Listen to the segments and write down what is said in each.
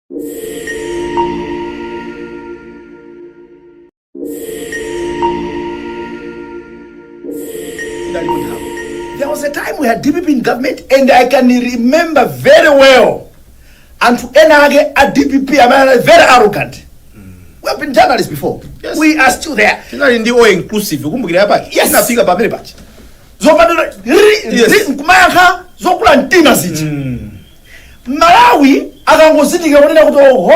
There was a time we had DPP in government, and I can remember very well. And to NAG at DPP, I'm very arrogant. We have been journalists before. Yes. We are still there. In the way inclusive, yes. Nothing about very much. Malawi akangozitika kunena kuti oho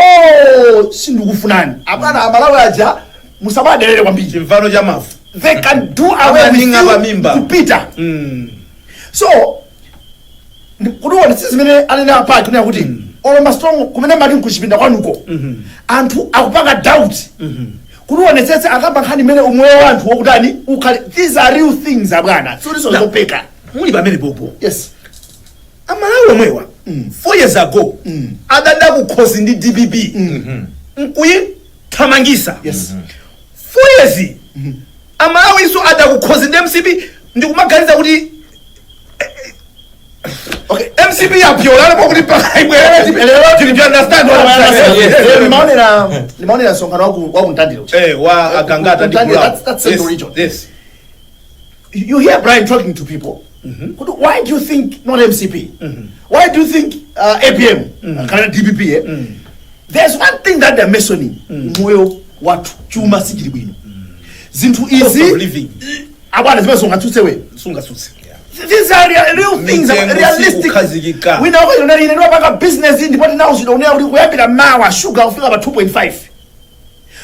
sindikufunani apana Malawi aja musabadelele kwambiri chimfano cha mafu they can do away with you kupita so kudiona sizimene anena apaki kunena kuti olomba strong kumene mali nkuchipinda kwanuko anthu akupanga doubt kudiwonetsetse akamba nkhani mene umoyo wa anthu wokutani ukhali these are real things abwana so this was opeka muli pamene popo yes Amalawi omwewa 4 years ago adada kukhosi ndi DPP nkuyithamangisa yes 4 years Amalawi iso ada kukhosi ndi MCP ndikumaganiza kuti okay MCP yapyola lepo kuti paibwera do you understand what I'm saying? Limaonera songano wa kuntandiro wa agangata that's the region. Yes, you hear Brian talking to people. Why do you think not MCP? Why do you think APM, DPP? There's one thing that they're mentioning. Moyo watu chuma sijili bwino. Zintu easy. Abana zimesonga tutsewe. Sunga tutse. These are real things, realistic. We know you know about business in the body now. You don't know we have a mawa sugar feel about 2.5.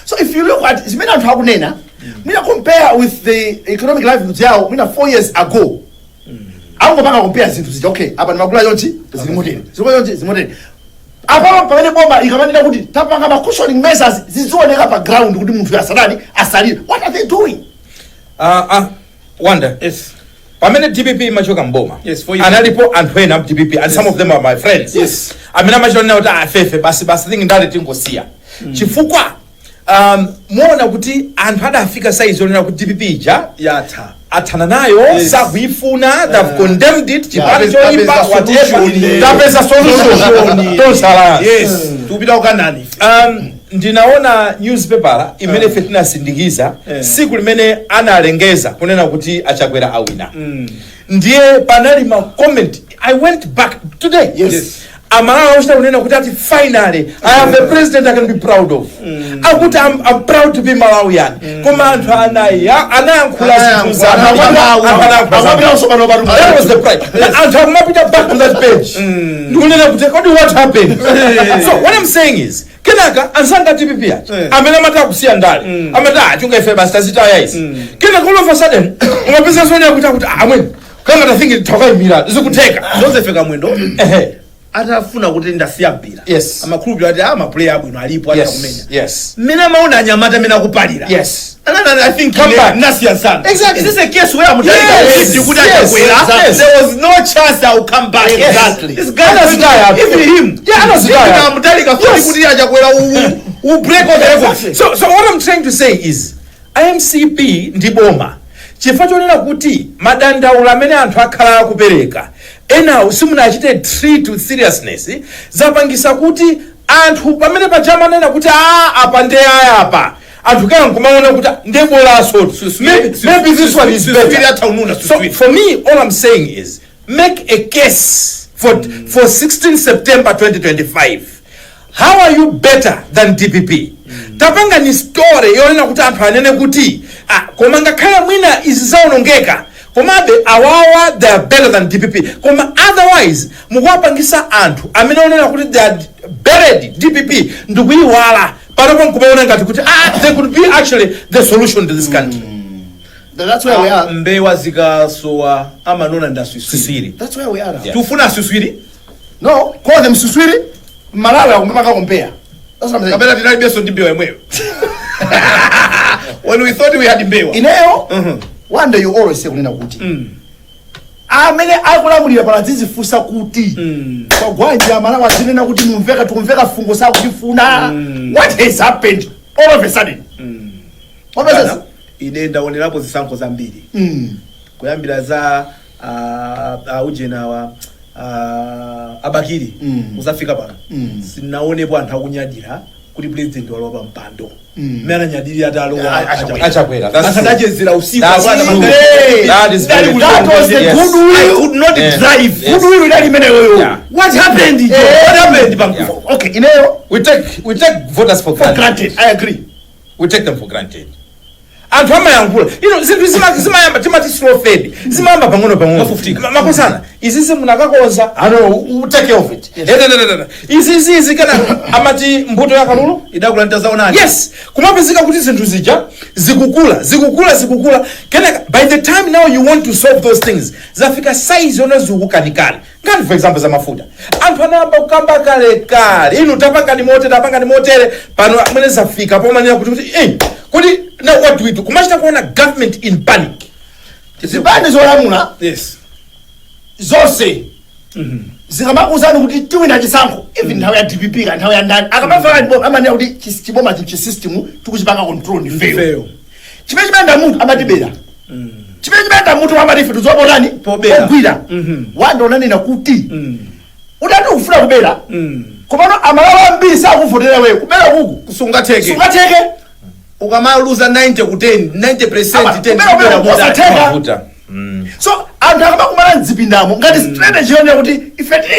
So if you look at it's made out how nena, we compare with the economic life in Zao, 4 years ago. I'm going to compare things. Okay, about Magula Yonchi, Zimodin. About Pamela Bomba, you can tap on cushioning measures. This is all up a ground with Asari. What are they doing? Wonder. Yes. Pamene DPP machoka mboma. Yes, for you. Analipo and when I'm DPP and some of them are my friends. Yes. Amina machona uta afefe basi thing ndali tingosia. Chifukwa muona kuti anthu adafika size yonena kuti DPP ija yatha athana nayo sakuifuna they've condemned it chipani choipa whatever tapeza solution tosala yes tupita ukanani ndinaona newspaper imene fetina sindikiza siku limene analengeza kunena kuti achakwera awina ndiye panali ma comment I went back today yes. Amalawi ochita kunena kuti ati finally I have a president I can be proud of. Akuti I'm proud to be Malawian. Koma anthu anayankhula zinthu za that was the pride. Anthu akumapita back to that page. Ndikunena kuti kodi what happened? So what I'm saying is kenaka ansanga DPP amene amata kusiya ndale amata achunga ife basi tazitaya izi kenaka all of a sudden umapeza sonya kuti amweni kanga thinking tokaimira zikuteka Joseph Kamwendo atafuna kuti ndasiya mpira yes amakhulupiriro ati amaplayer abwino alipo atakumenya yes mina maona anyamata mina kupalira yes and I think nasiya sana exactly is this a case where Mutalika kuti achakwera there was no chance I will come back exactly this guy even him Mutalika kuti achakwera u break all the records so what I'm trying to say is IMCP ndiboma chifukwa chonena kuti madandaula amene anthu akhala akupereka ena simunachite treat with seriousness zapangisa kuti anthu pamene pajamanena kuti apa ndi apa anthu kana nkumaona kuti ndebola so maybe this one is better. So for me all I'm saying is make a case for 16 September 2025. How are you better than DPP? Tapanga ni story yonena kuti anthu anene kuti koma ngakhala mwina izizaonongeka komabe awawa they are better than DPP koma otherwise mukwapangisa anthu amene onena kuti they are buried DPP ndikuyiwala panopo nkumaona ngati kuti they could be actually the solution to this country. That's where we are. Mbewa zikasowa amanona ndaswiswiri. That's where we are. Tufuna suswiri? No, call them suswiri. Malawi akumapaka compare. That's what I'm saying. Kabela tinali beso ndi mbewa imweyo. When we thought we had mbewa. Ineyo, one day you always say kunena kuti. Amene akulamulira palazizifusa kuti. Kwa gwanji Malawi azinena kuti mumveka fungo sa kutifuna. What has happened all of a sudden? Obviously. Ine ndaonerapo zisankho zambiri. Kuyambira za ujena wa abakiri uzafika pano sinaonepo anthu akunyadira kuti president walowa pa mpando mmene ananyadiri atalowa achakwera akadachezera usiku That is very true. That was the Yes. goodwill. I could not drive. Goodwill idali imeneyo. Yeah. What happened? What happened? Okay, ineyo we take voters for for granted. granted. I agree. We take them for granted. Anthu amayankhula zinthu zimayamba timati slow fade zimayamba pang'ono makosana izizi munakakonza we take care of it. Izizi kana amati mbuto ya kalulu Idakulanda zaonani. yes kumapezeka kuti zinthu zija zikukula kenaka by the time now you want to solve those things zafika size yona zikukanikani ngati for example za mafuta anthu anayamba kukamba kale inu tapanga ni motere pano amene zafika pomanena kuti kuti now what do we do kumachita kuona government in panic Zibani zolamula Yes. zonse zikamakuuzani kuti tiwina chisankho even nthawi ya DPP ka nthawi ya ndani akamafaka amanena kuti chiboma chisystem tikuchipanga control ndi fail Fail. chimene chimenda munthu amatibera chimene chimenda munthu amati ife tizopotani Pobera. ogwira wanda unanena kuti udati ufuna kubera komano amalawa ambiri sakuvotera wewe kubera kuku Kusungateke. sungateke Ukamaluza 90 ku 10, 90% 10 kubera kubera kusateka. mafuta So anthu akamakumana mzipindamo ngati strategy yone kuti ifeti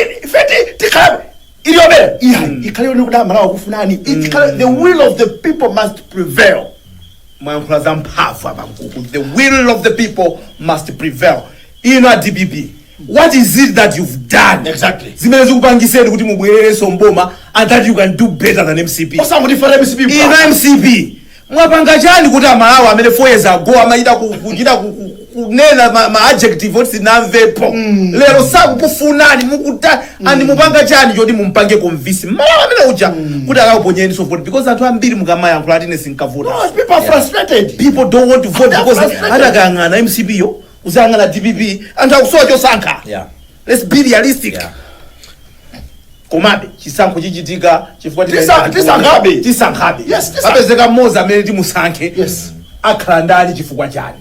tikhala iliyobera ikhale yone kuti amalawa kufunani the will of the people must prevail. Mwayankhula za mphamvu abankuku. The will of the people must prevail. DPP. What is it that you've done? Exactly. Zimene zikupangiseni kuti mubwerereso mboma and that you can do better than MCP. Osamudifana MCP. MCP. Mwapanga chani kuti amalawa amene 4 years ago amayita kunena ma adjective oti sinamvepo. Lero sakukufunani mukuta and mupanga chani choti mumpange convince. Malawa amene uja kuti akaponyeni so vote because anthu ambiri mukamayankhula atine sinkavota. No, people are frustrated. People don't want to vote because frustrated. atakangana MCP yo uzangana DPP anthu akusowa chosankha. yeah Let's be realistic. yeah Komabe chisankho chichitika chifukwa Tisankhabe. tisankhabe. Yes, tisankhabe. Apezeka mmozi amene timusankhe. Yes. Akhala ndali chifukwa chani.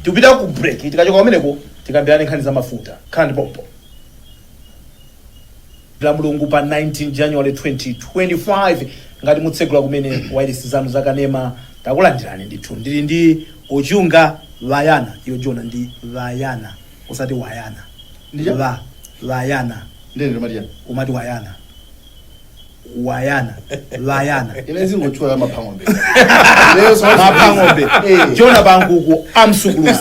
Tipita ku break tikachoka kumeneko tikambirana nkhani za mafuta khani pompo. La mulungu pa 19 January 2025 ngati mutsegula kumene wireless zanu zakanema takulandirani ndithu ndili ndi ochunga vayana iyo jona ndi vayana usati wayana Ndiyo? vayana Ndende Maria. umati wayana vayana Ine zingochwa ya mapangombe. mapangombe jona banguku amsukuluzi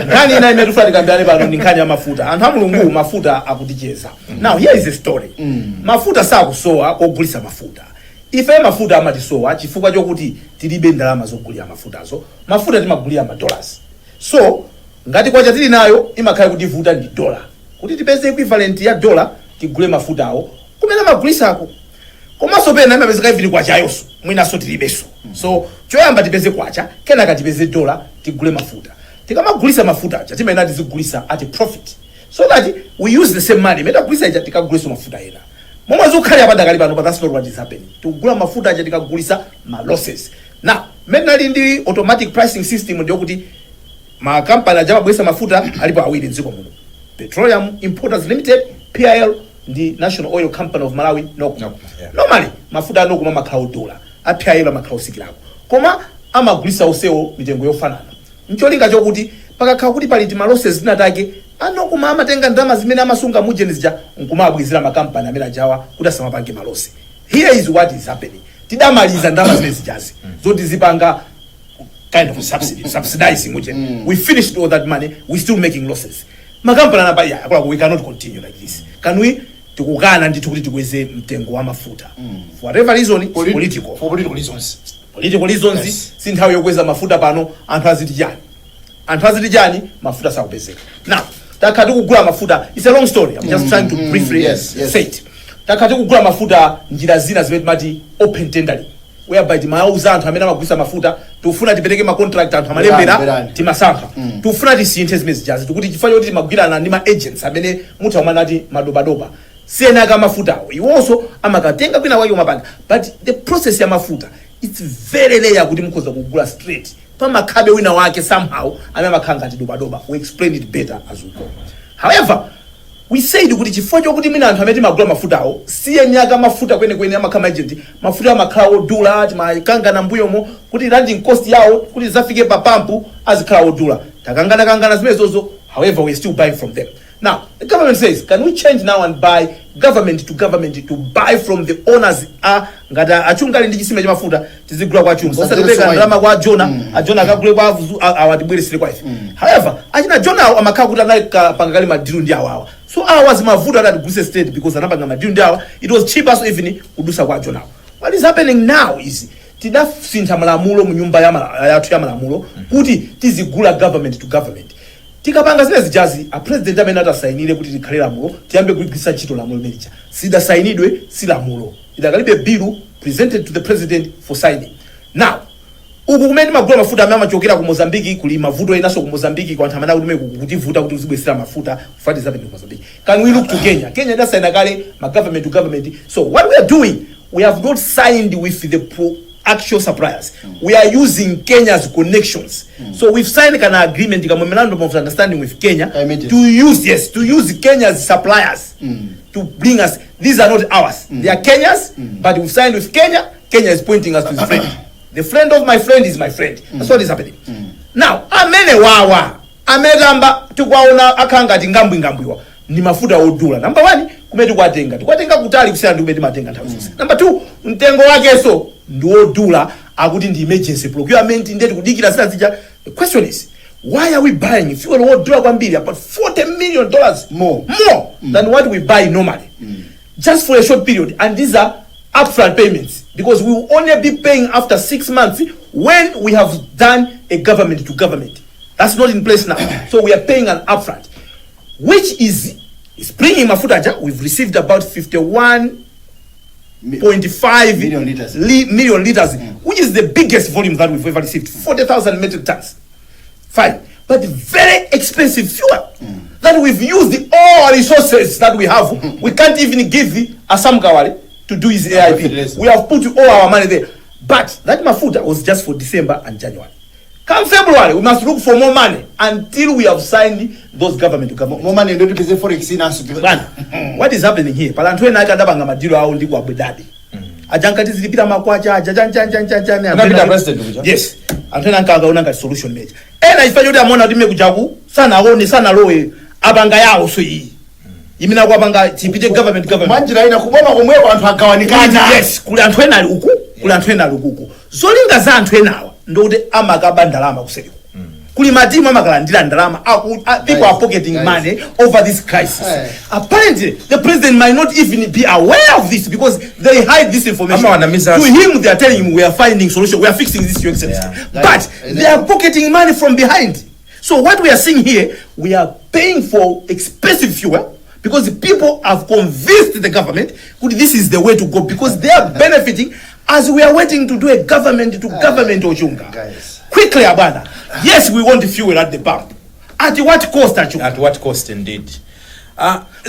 nkhani ina imene tifuna tikambirane pano ndi nkhani ya mafuta anthu a mulungu mafuta akuticheza now here is a story mafuta sakusowa kogulisa mafuta ife mafuta amatisowa chifukwa chokuti tilibe ndalama zogulira mafutazo mafuta timagulira $. So ngati kwacha tili nayo imakhala kuti vuta ndi $, kuti tipeze equivalent ya $, tigule mafuta awo kumene magulisako komanso pena imapezeka ivili kwachayonso mwinaso tilibenso so choyamba tipeze kwacha kenaka tipeze $, tigule mafuta tikamagulisa mafuta aja timayenera tizigulisa at a profit so that we use the same money imene tagulisa ija tikaguliso mafuta ena momwe zikukhalira padakali pano but that's not what is happening tikugula mafuta aja tikagulisa ma losses now mmene ali ndi automatic pricing system ndiyokuti makampani aja amagulisa mafuta alipo awiri mdziko muno Petroleum Importers Limited PIL ndi National Oil Company of Malawi NOCO. Normally mafuta anokuma makhala $, a PIL amakhala usikilako koma amagulisa onsewo mitengo yofanana ncholinga chokuti pakakhala kuti pali ma losses zinatake anokuma amatenga ndalama zimene amasunga mujeni zija nkumabwizira makampani amene ajawa kuti asamapange malosi. Here is what is happening. Tidamaliza ndalama zimene zijazi zoti zipanga kind of subsidizing mujeni. We finished all that money, we still making losses. Makampani anapaya we cannot continue like this. Can we tikukana ndithu kuti tikweze mtengo wa mafuta for whatever reason political For political reasons. political reasons Yes. si nthawi yokweza mafuta pano anthu aziti chani mafuta sakupezeka. Now takati kugula mafuta, it's a long story, I'm just trying to briefly say it. Takati kugula mafuta njira zina zimene timati open tendering whereby timauza anthu amene amagulisa mafuta tufuna tipereke ma contract anthu amalembera timasankha tufuna tisinthe zimene zijazi tikuti chifukwa choti timagwirana ndi ma agents amene mutha kumana ati madobadoba siyena ka mafutawo iwonso amakatenga kwina wayo mapanga but the process ya mafuta it's very rare kuti mukhoza kugula straight pamakhabe wina wake somehow amene amakhala ngati dobadoba we explain it better as we go. However we said kuti chifukwa chokuti mina anthu amene magula mafutawo siye nyaka mafuta kwenekwene amakhala agent mafuta amakhala odula timakangana mbuyomo kuti landing cost yawo kuti zafike pa pampu azikhala odula takangana zimenezozo. However, we're still buying from them. Now the government says, can we change now and buy government to buy from the owners? Ngata achungali ndi chisima cha mafuta tizigula kwa chunga osateka ndalama kwa Jona ajona akagule kwa awatibweresere kwa ife. However, achina Jona amakhala kuti anali pangali madiru ndi awawa, so was mafuta that guse state because anapanga madiru ndi awa, it was cheaper so even kudusa kwa Jona. What is happening now is tidafintha malamulo mu nyumba yathu ya malamulo kuti tizigula government to government. Tikapanga zile zijazi a president amene atasainire kuti likhale lamulo tiyambe kuligwisa ntchito lamulo limeneli. Sidasainidwe si lamulo, idakalibe bill presented to the president for signing. Now uku kumene magula mafuta amene amachokera ku Mozambique kuli mavuto enaso ku Mozambique kwa anthu amene akuti kutivuta kuti uzibwesera mafuta fati zabe ku Mozambique. Can we look to Kenya? Kenya idasaina kale ma government to government. So what we are doing, we have not signed with the actual suppliers. We are using Kenya's connections. So we've signed an agreement, a memorandum of understanding with Kenya to use Kenya's suppliers to bring us. These are not ours. They are Kenya's, but we've signed with Kenya. Kenya is pointing us to the friend. The friend of my friend is my friend. That's what is happening. Now, amene wawa, ameramba tukwaona akanga ngambwiwa ni mafuta odula. Number 1, kumeti kwatenga kutali kusiyana ndi kumeti matenga nthawi zonse. Number 2, mtengo wake so ndiodula akuti ndi emergency procurement ndeti kudikira sina zija. The question is, why are we buying fuel odula kwambiri about $40 million more than what we buy normally just for a short period? And these are upfront payments because we will only be paying after 6 months when we have done a government to government. That's not in place now. So we are paying an upfront, which is bringing mafuta. We've received about 51.5 million liters, which is the biggest volume that we've ever received. 40,000 metric tons. Fine, but very expensive fuel that we've used all our resources that we have. We can't even give Asam Kawale to do his AIP. We have put all our money there, but that mafuta was just for December and January. Come February, we must look for more money until we have signed those government to government. More money don't be for excellence. What is happening here? Palantwe na kada banga madiro au ndi kwa bedadi. Ajankati zilipita makwacha ajajan president. Yes. Antena nkanga unanga solution meja. Ena ifajo de amona dime kujagu sana aone sana lowe abanga yao so yi. Imina kwa banga tipite government. Manjira ina kuboma kumwe kwa anthu agawanikana. Yes, kule antwena luku, lukuku. Zolinga za antwena awa ndode amakaba ndalama kuseri. Kuli matimu amakalandira ndalama. People are pocketing money over this crisis. Apparently, the president might not even be aware of this because they hide this information. To him, they are telling him we are finding solution. We are fixing this, Your Excellency. But they are pocketing money from behind. So what we are seeing here, we are paying for expensive fuel because the people have convinced the government that this is the way to go because they are benefiting as we are waiting to do a government to government Ojunga. Quickly, Abana. Yes, we want the fuel at the pump. At what cost, Achunga? At what cost, indeed?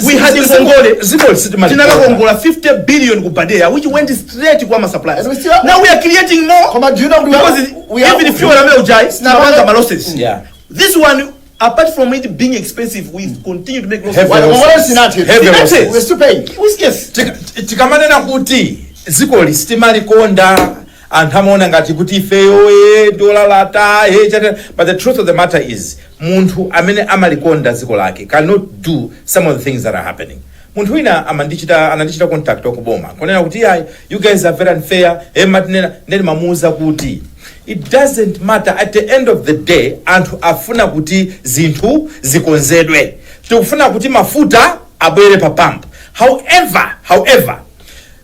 We had in Congola 50 billion kupadea, which went straight to our suppliers. Now we are creating more because even the fuel losses. Yeah. This one, apart from it being expensive, we continue to make losses. We're still paying. Chikamanena kuti ziko listimali konda anthamona ngati kuti ifeyo dola lata but the truth of the matter is munthu amene amalikonda ziko lake cannot do some of the things that are happening. Munthu wina anandichita contact okuboma konena kuti you guys are very unfair matinena ndeni mamuza kuti it doesn't matter at the end of the day anthu afuna kuti zinthu zikonzedwe tikufuna kuti mafuta abwere pa pump. However,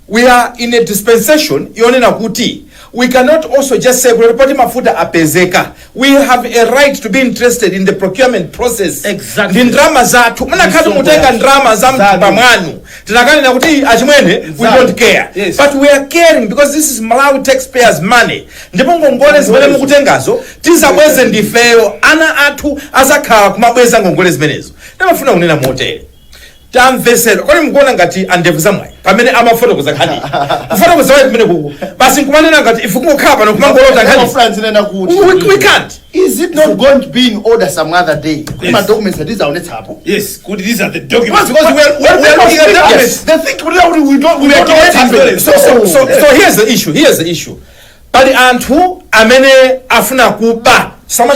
we are in a dispensation yonena kuti we cannot also just say kulipoti mafuta apezeka. We have a right to be interested in the procurement process. Exactly. Ndrama zatu muna kadu mutenga ndrama za mtu mwanu tinakani na kuti achimwene we don't care. Yes. But we are caring because this is Malawi taxpayers money. Ndipo ngongole zimene mukutengazo tizabweze ndifeyo ana atu azakhala kumabweza ngongole zimenezo. Ndamafuna unena motere tamvesera kwani mkuona ngati andevu zamwayi pamene amafotokoza nkhani kufotokoza wayi kumene kuku basi nkumanena ngati ife kungokhala pano kumangolota nkhani we can't. Is it not going to be in order some other day? My documents that these are on the table. Yes, good. These are the documents. Because we're looking at documents. They think we don't know what's happening. So here's the issue. But anthu amene afuna kuba afuna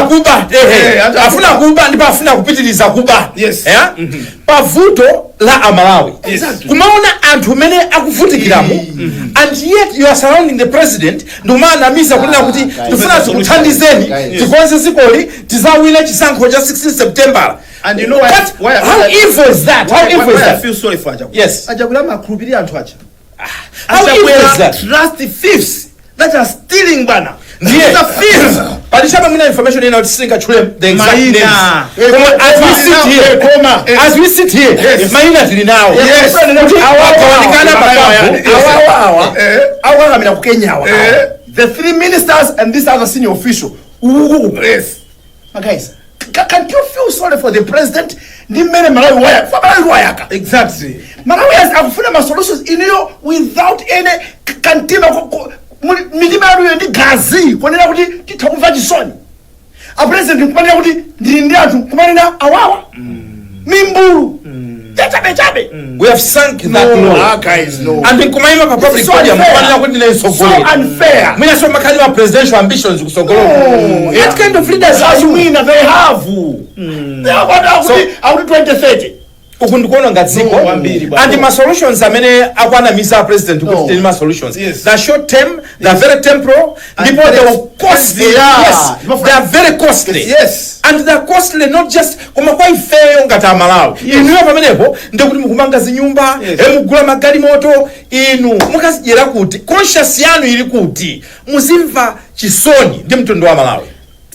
kuba ndipo afuna kupitiriza kuba pavuto la amalawi kumaona anthu amene akuvutikiramu and yet you are surrounding the president ndomanamiza kunena kuti tifuna tikuthandizeni tikonze zikoli tizawina chisankho cha 16 September. And you know what? How evil is that? How evil is that? I feel sorry for Ajabula. Yes. Ajabula makhulupirira anthu acha. How evil is that? Trust thieves that are stealing bana. These are thieves. But the shaman information in our single the exact names. As we sit here, Maina now. Yes. The 3 ministers and this other senior official. Yes. Guys, can you feel sorry for the president? Exactly. Malawi has Akufuna solutions in you without any kantima milima yaruyo ndi gazi kwanena kuti titakumva chisoni. A president kumanena kuti ndili anthu kumanena awawa mimbulu chabe. We have sunk that low. Guys, no. And in kumaima pa public podium kumanena kuti ndine sogolo. So unfair. Mina so makali wa presidential ambitions kusogolo. What kind of leaders are you? They have. They have out 2030. Ukundikuona ngadziko and my solutions amene akwana misa president kuti tell my solutions. Yes. The short term, the very temporal, ndipo they costly. Yes, they are very costly. Yes. And they are costly not just koma kwa ifeyo ngata Malawi. Inu pamenepo ndikuti mukumanga zinyumba, mugula magali moto, inu mukasijera kuti conscious yanu ili kuti muzimva chisoni ndi mtundu wa Malawi.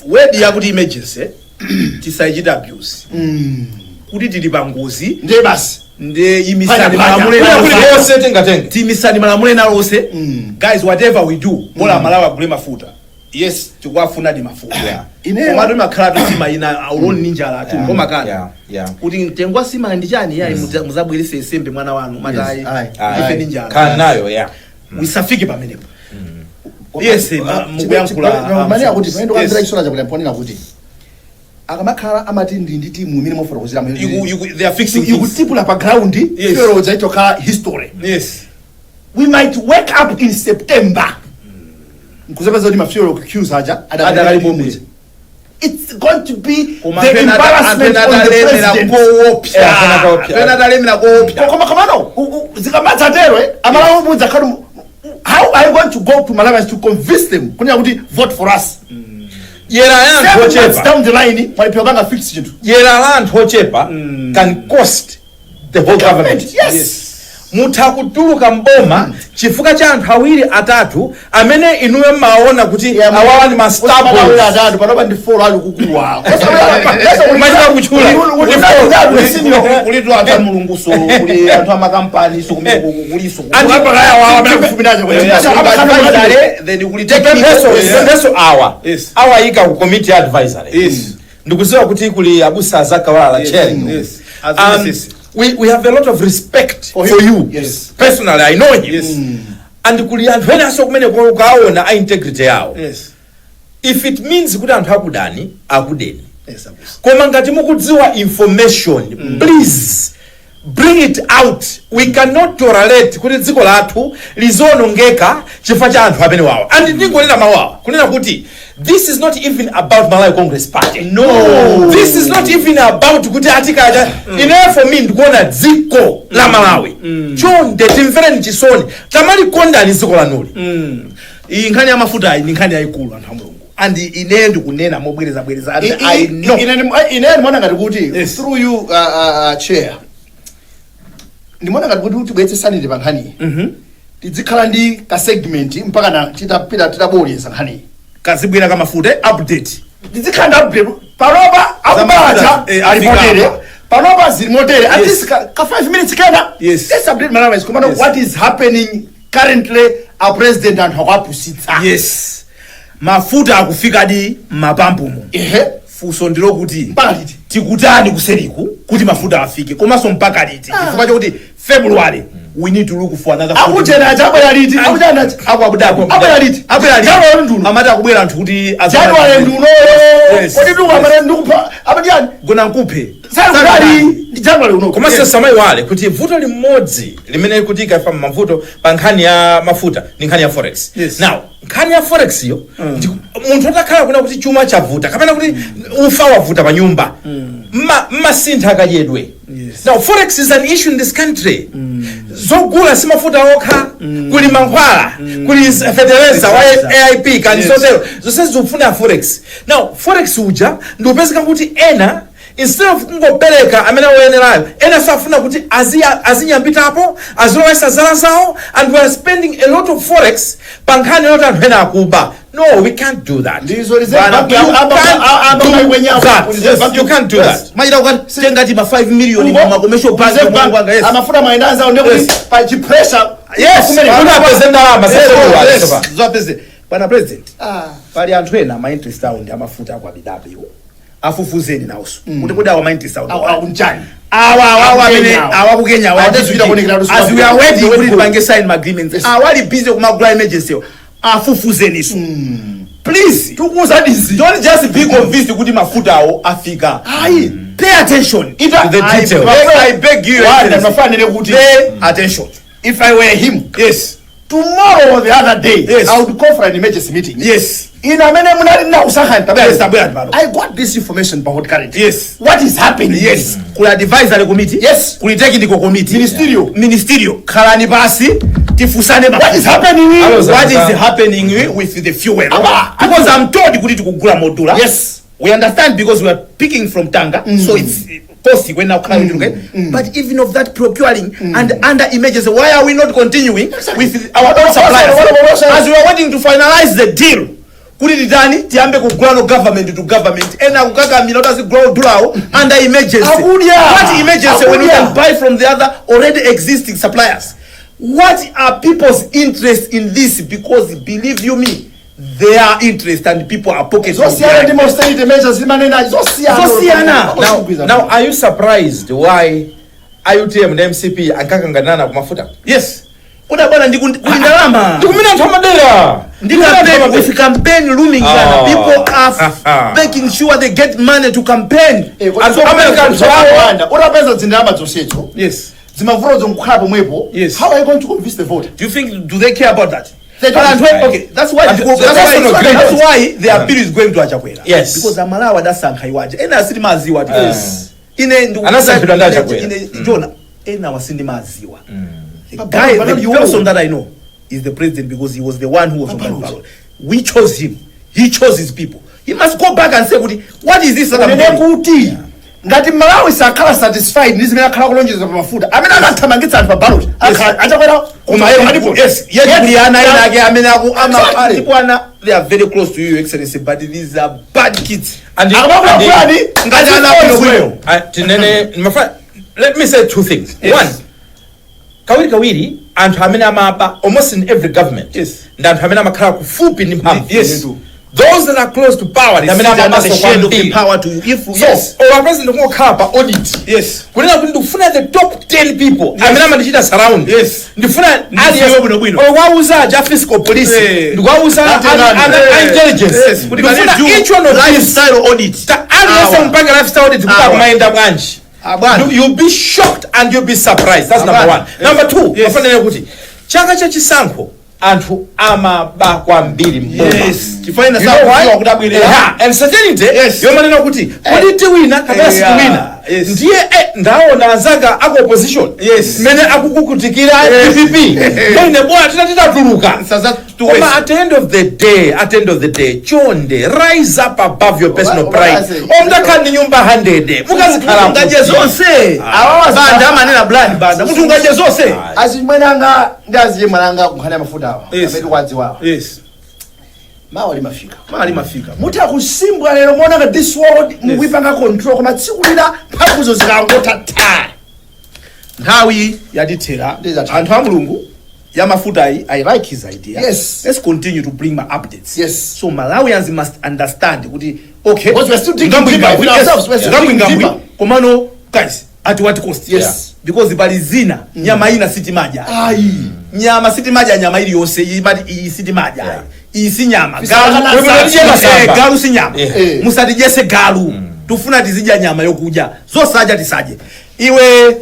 Word yakuti emergency tisayijida abuse. Kuti tili pangozi nje basi nde imisani malamule nalose tengatenge timisani malamule nalose. Guys, whatever we do mola Malawi agule mafuta. Yes, tikwafuna di mafuta koma ndo makhala tima ina auloni ninjala ati ngoma kana kuti mtengwa sima ndi chani yayi muzabwelese sembe mwana wanu matayi ife ninjala kana nayo wisafike pamenepo. Yes, mukuyankhula mani akuti pendo kanzira isola chakula mponera kuti akamakhala amati ndi timu imene mofotokozera mu they are fixing you kutipula pa ground fero zaitoka history. Yes, we might wake up in September nkuzapeza kuti mafero accuse aja adakali bomwe. It's going to be the embarrassment on the president. Koma no zikamatsa tero amalawo budza khalu how are you going to go to Malawi to convince them kunya kuti vote for us? Down the line, can cost the whole government. Yes. Mutakutuluka mboma chifuka cha anthu awiri atatu amene inuwe maona kuti awawa ni mastables atatu panoba ndi 4 ali kukuwa umachika kuchula kulitwa ata mulunguso kuli anthu amakampani so kumene kuliso then kulitekeso awa ika ku committee advisory ndikuziwa kuti kuli abusa zakawala chairing. We have a lot of respect for you. Yes. Personally, I know him. And kuli anthu ena so kumene kukaona a integrity yao. Yes. If it means kuti anthu akudani akudeni. Yes, koma ngati mukudziwa information, please bring it out. We cannot tolerate kuti dziko lathu lizonongeka chifukwa cha anthu amene wawa. And ndingonena mawawa kunena kuti this is not even about Malawi Congress Party. No. This is not even about kuti atika enough for me ndikuona dziko la Malawi. Chonde timvere nchisoni. Tamali konda ni dziko lanuli. Iyi nkhani ya mafuta iyi nkhani yayikulu anthu amulungu. And ine ndikunena mobwereza and I know. Ine ndimona ngati kuti through you chair. Ndimona ngati kuti bwetse sanide pankhani. Tidzikhala ndi ka segment mpaka na titaboleza nkhani. Kazibwera kama mafuta update. Tidzikhala update. Paroba akubacha alipotere. Paroba zimotere. At least ka 5 minutes kana. Yes. Let's update Malawi. Kumano what is happening currently our president and hakapusitsa. Yes. Mafuta akufika di mapampu mu. fuso ndilo kuti mpaka liti tikutani kuseriku kuti mafuta afike komanso mpaka liti chifukwa chokuti February we need to look for another akuchena achabwera liti akuchena abwera liti January nduno amati akubwera anthu kuti January nduno kodi nduno amene ndikupa abadiyani gona nkuphe sakali ndi January uno komanso samai wale kuti vuto limodzi limene kutika ifa mavuto pa nkhani ya mafuta ni nkhani ya forex. Now nkhani ya forex yo munthu atakhala kuna kuti chuma chavuta kapena kuti ufa wavuta pa nyumba masintha akadyedwe. Now forex is an issue in this country. Zogula si mafuta okha kuli mankhwala kuli fertilizer wa AIP kani sotero zonse zofuna forex. Now forex uja ndopezeka kuti ena instead of kungopereka amene oyenerayo ena safuna kuti azinyambitapo azilowesa zala zawo and we are spending a lot of forex pankhani yoti anthu ena akuba. No, we can't do that. You can't do that. Majida ukatengati ma 5 million kwa commercial bank amafuta maendanza ndekuti pa pressure. Yes, kuna presenda masese zopeze bwana president. Pali anthu ena ma interest awo ndi amafuta kwa BW. Afufuzeni nawso. Kuti kodi awa ma interest awo akunjani. Awa amene awakukenya as we are waiting kuti bange sign agreements. Awali busy kumagula emergency. Afufuzeni so. Please, don't just be convinced kuti mafuta awo afika. Pay attention to the details. I beg you. Pay attention. If I were him, yes. Tomorrow or the other day, yes. I would call for an emergency meeting. Yes. In a minute, yes. I got this information about current. Yes. What is happening? Yes. Kula advisory committee. Yes. Kuli technical committee. Ministerial. Kalani basi. Tifusane. What is happening? What is happening with the fuel? Because I'm told kuti tikugula modula. Yes. We understand because we are picking from Tanga, so it's costly when now coming But even of that procuring and under emergency, why are we not continuing with our own suppliers? As we are waiting to finalize the deal, kuti ditani tiambe kugula no government to government. Ena kukaka milota si grow dulao under emergency. What emergency when you can buy from the other already existing suppliers? What are people's interest in this? Because believe you me, their interest and people are pockets. Now, are you surprised why IUTM and MCP ankakanganana kumafuta? Yes. Kuna bwana ndikundalama. Ndikumina ntamadera. Ndikundalama with campaign looming gana. People are making sure they get money to campaign. And so American Rwanda. Urapeza zindalama zosecho. Yes. Zimavuro zomukhala pomwepo. Yes. How are you going to convince the voter? Do you think do they care about that? Okay, that's why the appeal is going to Achakwera. Yes. Because Amalawa dasanka iwaje. Ena asili maziwa. Yes. Anasa kidonda Achakwera. Jona, ena wasindi maziwa. The guy, the person that I know is the president because he was the one who was on that ballot. We chose him. He chose his people. He must go back and say, what is this that I'm doing? Ngati Malawi sakhala satisfied ndi zimene akhala kulonjeza pa mafuta amene anathamangitsa anthu pa ballot achakwera yes kuliana ina ake amene akupana they are very close to you, Excellency, but these are bad kids and ngati let me say two things. One, kawiri anthu amene amapa almost in every government. Yes. Ndi anthu amene amakhala kufupi ndi mphamvu. Yes. Those that are close to power, they have the shade of the power to if yes. Our president will come audit. Yes. We are going to find the top 10 people. I mean, I'm going to surround. Yes. The find or what was our fiscal police? What was our intelligence? Yes. Each one of lifestyle audit. Lifestyle audit. You'll be shocked and you'll be surprised. That's number one. Number two. Chaka cha chisankho. Anthu amaba kwambiri mboma. Yes. Chifanya sawa kuwa kudabwirira. And certainty. Yes. Yomanena kuti. Kodi wina kapena sikuwina. Yes. Ndiye ndaona anzanga ako opposition. Yes. Mene akukukutikira PPP. Nene boya titatuluka. Koma at the end of the day, chonde rise up above your personal pride. Omdakani nyumba 100. Mukazikhala ngaje zonse. Banda amanena blood banda. Mutu ngaje zonse. Azimwenanga ndaziye malanga kukhana mafuta awa. Abedu kwadziwa. Yes. Mawali mafika. Muta kusimbwa lero mona this world muwipanga control koma tsikulira mphamvu zikangota ta. Nthawi yadithera anthu a Mulungu ya mafuta I like his idea. Yes. Let's continue to bring my updates. Yes. So Malawians must understand kuti okay Because we're still digging deeper with ourselves. We're still digging deeper. komano guys at what cost? Yes. Because pali zina nyama ina city maja nyama city maja nyama ili yose i city maja isi nyama galu si nyama musatijese galu tufuna tizija nyama yokuja zosaja tisaje iwe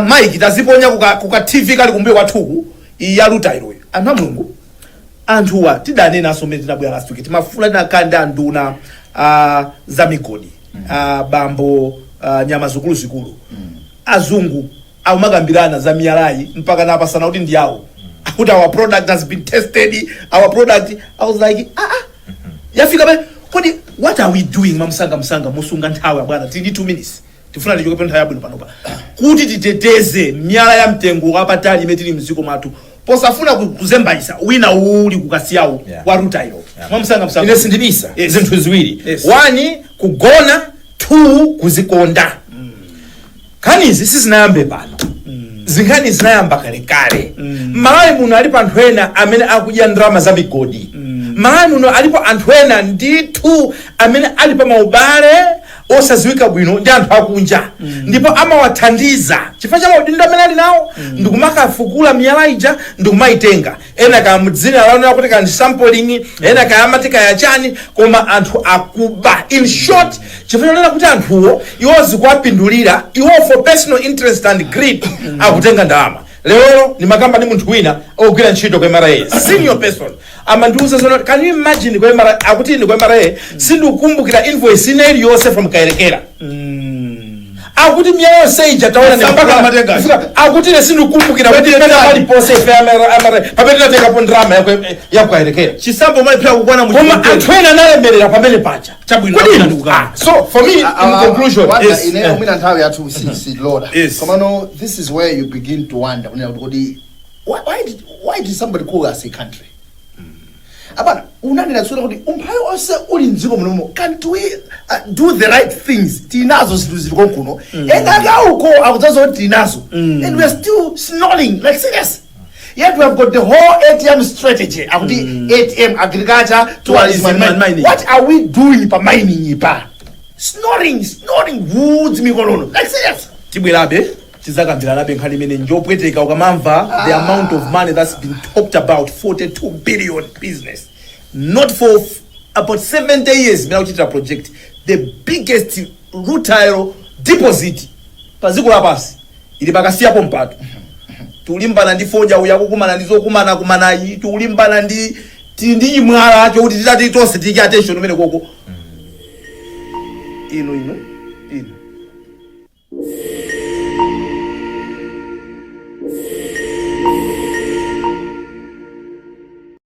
Mike taziponya kuka TV kali kumbuye kwathuku iyaluta iroyo anthu mulungu anthuwa tidane naso mene tinabwera last week timafuna tinakanda nduna za migodi bambo nyama zikulu azungu aumagambirana za miyalayi mpaka napasana kuti ndiyawo kuti our product has been tested, our product. I was like yafika be kodi what are we doing mamsanga musunga nthawe bwana tili 2 minutes tifuna tichoke nthawe yabwino panopa kuti titeteze miyala ya mtengo wapatali imene tili mziko mwathu posafuna kuzembaisa wina uli kukasiyawo wa ruta ilo mamsanga ine sindibisa zinthu ziwiri one kugona 2 kuzikonda kanizi sizinayambe pano zinkhani zinayamba kale malawi muno alipo anthu ena amene akudya ndrama za migodi malawi muno alipo anthu ena ndithu amene ali pa maubale osaziwika bwino ndi anthu akunja ndipo amawathandiza chifukwa cha maudindo amene ali nawo ndikumakafukula miyala ija ndikumayitenga ena kamudzina laonera kuti kandi sampling ena kayamatika yachani koma anthu akuba in short chifukwa chonena kuti anthuwo iwo zikuwapindulira iwo for personal interest and greed akutenga ndalama lero ni makamba ni munthu wina ogwira ntchito kwa MRA senior person amandiuza zono can you imagine kwa MRA akuti ni kwa MRA sindikukumbukira invoice ine yose from Kairekera akuti miyao seija taona ni mpaka matenga akuti ne sindikukumbukira kuti pena mali pose fa MRA pamene nateka po ndrama ya Kairekera chisambo mali pia kukwana mu koma antwena nalemerera pamene pacha chabwino so for me in conclusion is ine mina nthawe yathu si Lord komano this is where you begin to wonder why did somebody call us a country abana unanena tsura kuti umphayo ose uli nziko munomo can't we do the right things tinazo zinthu zili konkuno engakauko akudzazo tinazo and we are still snoring like serious. Yet we have got the whole ATM strategy. ATM agriculture, tourism and mining. What are we doing for mining? Snoring woods mikolono. Like serious. Tibwelabe chizakambiranabe nkhani imene njopweteka ukamamva the amount of money that's been talked about 42 billion business. Not for about 70 years mina uchita project the biggest rutile deposit paziko lapasi ili pakasiyapo mpatu. Tulimbana ndi foja uya kukumana ndizokumana kumanayi tulimbana ndi mwala cho kuti titati tonse tiki attention umene koko ino